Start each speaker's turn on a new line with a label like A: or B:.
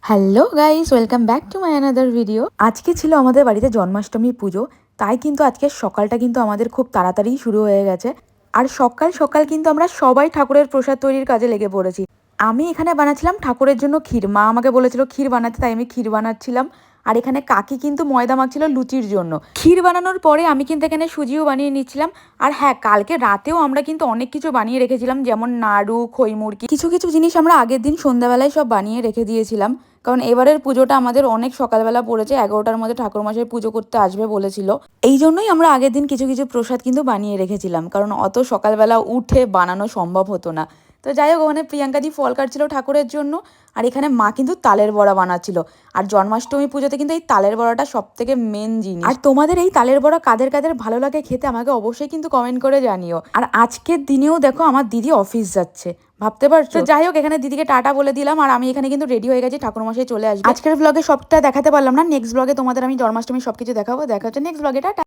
A: Hello guys, welcome back to my another video. আজকে ছিল আমাদের বাড়িতে জন্মাষ্টমী পুজো, তাই কিন্তু আজকে সকালটা কিন্তু আমাদের খুব তাড়াতাড়ি শুরু হয়ে গেছে। আর সকাল সকাল কিন্তু আমরা সবাই ঠাকুরের প্রসাদ তৈরির কাজে লেগে পড়েছি। আমি এখানে বানাচ্ছিলাম ঠাকুরের জন্য ক্ষীর। মা আমাকে বলেছিল ক্ষীর বানাতে, তাই আমি ক্ষীর বানাচ্ছিলাম। আর এখানে কাকি কিন্তু ময়দা মাখছিল লুচির জন্য। ক্ষীর বানানোর পরে আমি কিন্তু এখানে সুজিও বানিয়ে নিচ্ছিলাম। আর হ্যাঁ, কালকে রাতেও আমরা কিন্তু অনেক কিছু বানিয়ে রেখেছিলাম, যেমন নাড়ু, খই মুরকি, কিছু কিছু জিনিস আমরা আগের দিন সন্ধ্যাবেলায় সব বানিয়ে রেখে দিয়েছিলাম। কারণ এবারের পুজোটা আমাদের অনেক সকালবেলা পড়েছে, 11টার মধ্যে ঠাকুরমশাই পুজো করতে আসবে বলেছিল। এই জন্যই আমরা আগের দিন কিছু কিছু প্রসাদ কিন্তু বানিয়ে রেখেছিলাম, কারণ অত সকালবেলা উঠে বানানো সম্ভব হতো না। তো যাই হোক, ওখানে প্রিয়াঙ্কাদি ফল কাটছিল ঠাকুরের জন্য, আর এখানে মা কিন্তু তালের বড়া বানাচ্ছিল। আর জন্মাষ্টমী পুজোতে কিন্তু এই তালের বড়াটা সব থেকে মেন জিনিস। আর তোমাদের এই তালের বড়া কাদের কাদের ভালো লাগে খেতে আমাকে অবশ্যই কিন্তু কমেন্ট করে জানিও। আর আজকের দিনেও দেখো আমার দিদি অফিস যাচ্ছে, ভাবতে পারছো। যাই হোক, এখানে দিদিকে টাটা বলে দিলাম, আর আমি এখানে কিন্তু রেডি হয়ে গেছি, ঠাকুরমশাই চলে আসবে। আজকের ব্লগে সবটা দেখাতে পারলাম না, নেক্সট ব্লগে তোমাদের আমি জন্মাষ্টমী সবকিছু দেখাবো। দেখা হচ্ছে নেক্সট ব্লগে, টাটা।